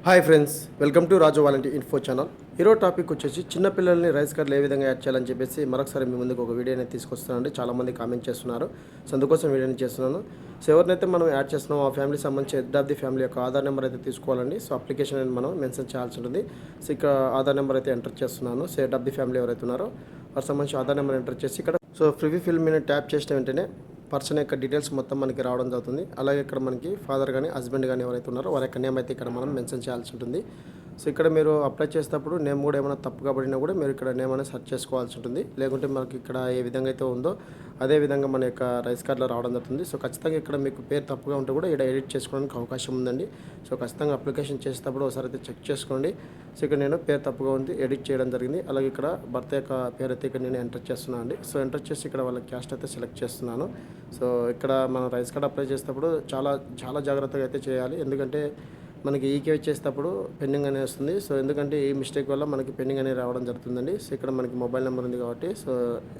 Hi friends, welcome to Raju వాలంటీ info channel. ఈరోజు topic వచ్చేసి చిన్నపిల్లల్ని రైస్ కార్డులు ఏ విధంగా యాడ్ చేయాలని చెప్పేసి మరొకసారి మీ ముందుకు ఒక వీడియోని తీసుకొస్తున్నానండి. చాలామంది కామెంట్ చేస్తున్నారు, సో అందుకోసం వీడియోని చేస్తున్నాను. సో ఎవరినైతే మనం యాడ్ చేస్తున్నామో ఆ ఫ్యామిలీకి సంబంధించి హెడ్ ఆఫ్ ది ఫ్యామిలీ యొక్క ఆధార్ నెంబర్ అయితే తీసుకోవాలండి. సో అప్లికేషన్ అనేది మనం మెన్షన్ చేయాల్సి ఉంటుంది. సో ఇక్కడ ఆధార్ నెంబర్ అయితే ఎంటర్ చేస్తున్నాను. So head of the family ఎవరైతే ఉన్నారో వారికి సంబంధించి ఆధార్ నెంబర్ ఎంటర్ చేసి ఇక్కడ సో ప్రివ్యూ ఫిల్ మీద ట్యాప్ చేసిన వెంటనే పర్సన్ యొక్క డీటెయిల్స్ మొత్తం మనకి రావడం జరుగుతుంది. అలాగే ఇక్కడ మనకి ఫాదర్ కానీ హస్బెండ్ కానీ ఎవరైతే ఉన్నారో వారి యొక్క నేమ్ అయితే ఇక్కడ మనం మెన్షన్ చేయాల్సి ఉంటుంది. సో ఇక్కడ మీరు అప్లై చేసేటప్పుడు నేమ్ కూడా ఏమైనా తప్పుగా పడినా కూడా మీరు ఇక్కడ నేమ్ అనేది సెర్చ్ చేసుకోవాల్సి ఉంటుంది. లేకుంటే మనకి ఇక్కడ ఏ విధంగా అయితే ఉందో అదే విధంగా మన యొక్క రైస్ కార్డులో రావడం జరుగుతుంది. సో ఖచ్చితంగా ఇక్కడ మీకు పేరు తప్పుగా ఉంటే కూడా ఇక్కడ ఎడిట్ చేసుకోవడానికి అవకాశం ఉందండి. సో ఖచ్చితంగా అప్లికేషన్ చేసేటప్పుడు ఒకసారి అయితే చెక్ చేసుకోండి. సో ఇక్కడ నేను పేరు తప్పుగా ఉంది, ఎడిట్ చేయడం జరిగింది. అలాగే ఇక్కడ భర్త యొక్క పేరు అయితే ఇక్కడ నేను ఎంటర్ చేస్తున్నాను అండి. సో ఎంటర్ చేసి ఇక్కడ వాళ్ళ క్యాస్ట్ అయితే సెలెక్ట్ చేస్తున్నాను. సో ఇక్కడ మనం రైస్ కార్డ్ అప్లై చేసేటప్పుడు చాలా జాగ్రత్తగా అయితే చేయాలి. ఎందుకంటే మనకి ఈకే చేసేటప్పుడు పెండింగ్ అనేది వస్తుంది. సో ఎందుకంటే ఈ మిస్టేక్ వల్ల మనకి పెండింగ్ అనేది రావడం జరుగుతుందండి. సో ఇక్కడ మనకి మొబైల్ నెంబర్ ఉంది కాబట్టి సో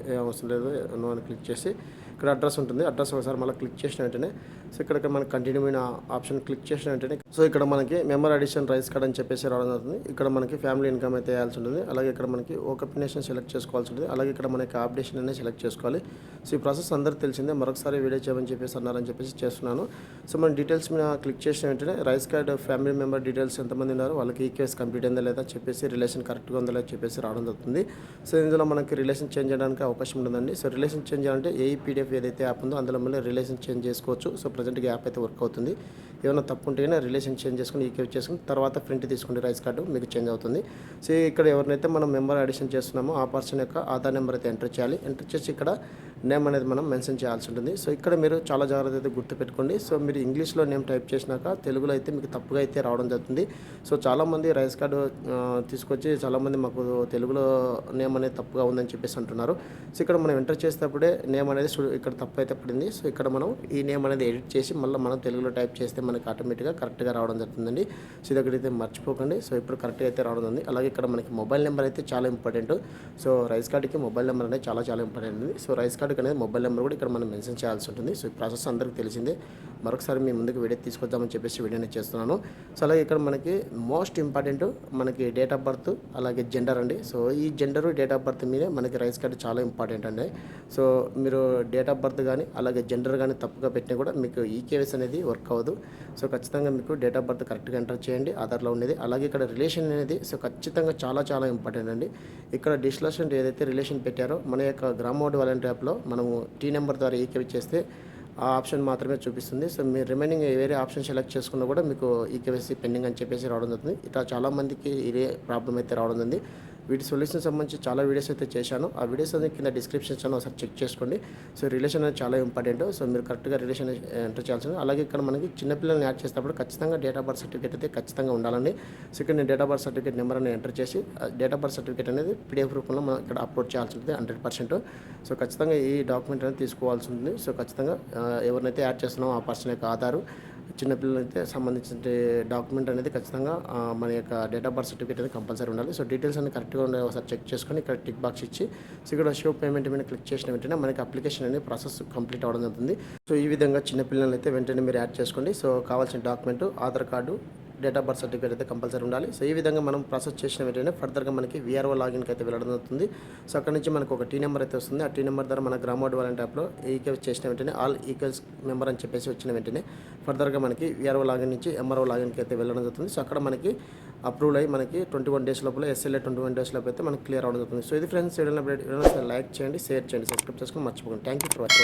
ఏం అవసరం లేదు, నో అని క్లిక్ చేసి ఇక్కడ అడ్రస్ ఉంటుంది. అడ్రస్ ఒకసారి మళ్ళీ క్లిక్ చేసిన వెంటనే సో ఇక్కడ మనకి కంటిన్యూ అయిన ఆప్షన్ క్లిక్ చేసిన వెంటనే సో ఇక్కడ మనకి మెంబర్ అడిషన్ రైస్ కార్డ్ అని చెప్పేసి రావడం జరుగుతుంది. ఇక్కడ మనకి ఫ్యామిలీ ఇన్కమ్ అయితే వేయాల్సి ఉంటుంది. అలాగే ఇక్కడ మనకి ఓకపినేషన్ సెలెక్ట్ చేసుకోవాల్సి ఉంటుంది. అలాగే ఇక్కడ మనకి అప్డేషన్ అనేది సెలెక్ట్ చేసుకోవాలి. సో ఈ ప్రాసెస్ అందరికీ తెలిసిందే, మరొకసారి వీడియో చేయమని చెప్పేసి అన్నారని చెప్పేసి చేస్తున్నాను. సో మన డీటెయిల్స్ మీద క్లిక్ చేసిన వెంటనే rice card family member details ఎంతమంది ఉన్నారో వాళ్ళకి ఈకేఎస్ కంప్లీట్ అయిందా లేదా చెప్పేసి రిలేషన్ కరెక్ట్గా ఉందా లేదా చెప్పేసి రావడం జరుగుతుంది. సో ఇందులో మనకి రిలేషన్ చేంజ్ చేయడానికి అవకాశం ఉంటుందండి. సో రిలేషన్ చేంజ్ చేయాలంటే ఏఈపీడిఎఫ్ ఏదైతే యాప్ ఉందో అందులో మళ్ళీ రిలేషన్ చేంజ్ చేసుకోవచ్చు. సో ప్రజెంట్గా యాప్ అయితే వర్క్ అవుతుంది. ఏమైనా తప్పు ఉంటేనే రిలేషన్ చేంజ్ చేసుకుని ఈకేఎఫ్ చేసుకుని తర్వాత ప్రింట్ తీసుకోండి, రైస్ కార్డు మీకు చేంజ్ అవుతుంది. సో ఇక్కడ ఎవరినైతే మనం మెంబర్ అడిషన్ చేస్తున్నామో ఆ పర్సన్ యొక్క ఆధార్ నెంబర్ అయితే ఎంటర్ చేయాలి. ఎంటర్ చేసి ఇక్కడ నేమ్ అనేది మనం మెన్షన్ చేయాల్సి ఉంటుంది. సో ఇక్కడ మీరు చాలా జాగ్రత్త అయితే గుర్తుపెట్టుకోండి. సో మీరు ఇంగ్లీష్లో నేమ్ టైప్ చేసినాక తెలుగులో అయితే మీకు తప్పుగా అయితే రావడం జరుగుతుంది. సో చాలామంది రైస్ కార్డు తీసుకొచ్చి చాలామంది మాకు తెలుగులో నేమ్ అనేది తప్పుగా ఉందని చెప్పేసి అంటున్నారు. సో ఇక్కడ మనం ఎంటర్ చేసేటప్పుడే నేమ్ అనేది ఇక్కడ తప్పు అయితే పడింది. సో ఇక్కడ మనం ఈ నేమ్ అనేది ఎడిట్ చేసి మళ్ళీ మనం తెలుగులో టైప్ చేస్తే మనకి ఆటోమేటిక్గా కరెక్ట్గా రావడం జరుగుతుందండి. సో ఇది ఒకటి అయితే మర్చిపోకండి. సో ఇప్పుడు కరెక్ట్గా అయితే రావడం ఉంది. అలాగే ఇక్కడ మనకి మొబైల్ నెంబర్ అయితే చాలా ఇంపార్టెంట్. సో రైస్ కార్డుకి మొబైల్ నెంబర్ అనేది చాలా ఇంపార్టెంట్ ఉంది. సో రైస్ కార్డుకి అనేది మొబైల్ నెంబర్ కూడా ఇక్కడ మనం మెన్షన్ చేయాల్సి ఉంటుంది. సో ఈ ప్రాసెస్ అందరికీ తెలిసిందే, మరొకసారి మీ ముందుకు వీడియో తీసుకొద్దామని చెప్పేసి వీడియోని చేస్తున్నాను. సో అలాగే ఇక్కడ మనకి మోస్ట్ ఇంపార్టెంట్ మనకి డేట్ ఆఫ్ బర్త్ అలాగే జెండర్ అండి. సో ఈ జెండరు డేట్ ఆఫ్ బర్త్ మీదే మనకి రైస్ కార్డు చాలా ఇంపార్టెంట్ అండి. సో మీరు డేట్ ఆఫ్ బర్త్ కానీ అలాగే జెండర్ కానీ తప్పుగా పెట్టినా కూడా మీకు ఈకేఎస్ అనేది వర్క్ అవ్వదు. సో ఖచ్చితంగా మీకు డేట్ ఆఫ్ బర్త్ కరెక్ట్గా ఎంటర్ చేయండి ఆధార్లో ఉండేది. అలాగే ఇక్కడ రిలేషన్ అనేది సో ఖచ్చితంగా చాలా ఇంపార్టెంట్ అండి. ఇక్కడ డిస్లషన్ ఏదైతే రిలేషన్ పెట్టారో మన యొక్క గ్రామోడ్ వాలంటీ యాప్లో మనము టీ నెంబర్ ద్వారా ఈకేవి చేస్తే ఆ ఆప్షన్ మాత్రమే చూపిస్తుంది. సో మీరు రిమైనింగ్ వేరే ఆప్షన్ సెలెక్ట్ చేసుకున్నా కూడా మీకు ఈకేవైసీ పెండింగ్ అని చెప్పేసి రావడం జరుగుతుంది. ఇట్లా చాలామందికి ఇదే ప్రాబ్లం అయితే రావడం ఉంది. వీటి సొల్యూషన్ సంబంధించి చాలా వీడియోస్ అయితే చేశాను. ఆ వీడియోస్ అనేది కింద డిస్క్రిప్షన్ ఛానల్ ఒకసారి చెక్ చేసుకోండి. సో రిలేషన్ అనేది చాలా ఇంపార్టెంట్. సో మీరు కరెక్ట్గా రిలేషన్ ఎంటర్ చేయాల్సింది. అలాగే ఇక్కడ మనకి చిన్నపిల్లల్ని యాడ్ చేసేటప్పుడు ఖచ్చితంగా డేట్ ఆఫ్ బర్త్ సర్టిఫికేట్ అయితే ఖచ్చితంగా ఉండాలండి. సో ఇక్కడ నేను date of birth certificate number అనేది ఎంటర్ చేసి డేట్ ఆఫ్ బర్త్ సర్టిఫికేట్ అనేది పీడిఎఫ్ రూపంలో మనం ఇక్కడ అప్లోడ్ చేయాల్సి ఉంటుంది 100%. సో ఖచ్చితంగా ఈ డాక్యుమెంట్ అనేది తీసుకోవాల్సి ఉంటుంది. సో ఖచ్చితంగా ఎవరినైతే యాడ్ చేస్తున్నామో ఆ పర్సన్ యొక్క ఆధారు, చిన్నపిల్లలైతే సంబంధించిన డాక్యుమెంట్ అనేది ఖచ్చితంగా మన యొక్క డేట్ ఆఫ్ బర్త్ సర్టిఫికేట్ అనేది కంపల్సరీ ఉండాలి. సో డీటెయిల్స్ అన్ని కరెక్ట్గా ఉండే ఒకసారి చెక్ చేసుకొని ఇక్కడ టిక్ బాక్స్ ఇచ్చి సో ఇక్కడ షో పేమెంట్ మీద క్లిక్ చేసిన వెంటనే మనకి అప్లికేషన్ అనేది ప్రాసెస్ కంప్లీట్ అవ్వడం జరుగుతుంది. సో ఈ విధంగా చిన్నపిల్లలు అయితే వెంటనే మీరు యాడ్ చేసుకోండి. సో కావాల్సిన document Aadhaar card, date of birth certificate అయితే కంపల్సరీ ఉండాలి. సో ఈ విధంగా మనం ప్రాసెస్ చేసిన వెంటనే ఫర్దర్గా మనకి వీఆర్ఓ లాగిన్కి అయితే వెళ్ళడం జరుగుతుంది. సో అక్కడ నుంచి మనకు ఒక టీ నెంబర్ అయితే వస్తుంది. ఆ టీ నెంబర్ ద్వారా మన గ్రామోడ్ వాలంటీ యాప్లో ఈకేఎస్ చేసిన వెంటనే ఆల్ ఈక్వల్స్ మెంబర్ అని చెప్పేసి వచ్చిన వెంటనే ఫర్దర్గా మనకి వీఆర్ఓ లాగిన్ నుంచి ఎంఆర్ఓ లాగిన్కి అయితే వెళ్ళడం జరుగుతుంది. సో అక్కడ మనకి అప్రూవల్ అయ్యి మనకి 21 డేస్ లోపల ఎస్ఎల్ఏ 21 డేస్ లోపల అయితే మనకి క్లియర్ అవడం జరుగుతుంది. సో ఇది ఫ్రెండ్స్, వీడియోని లైక్ చేయండి, షేర్ చేయండి, సబ్స్క్రైబ్ చేసుకొని మర్చిపోకండి. Thank you for watching.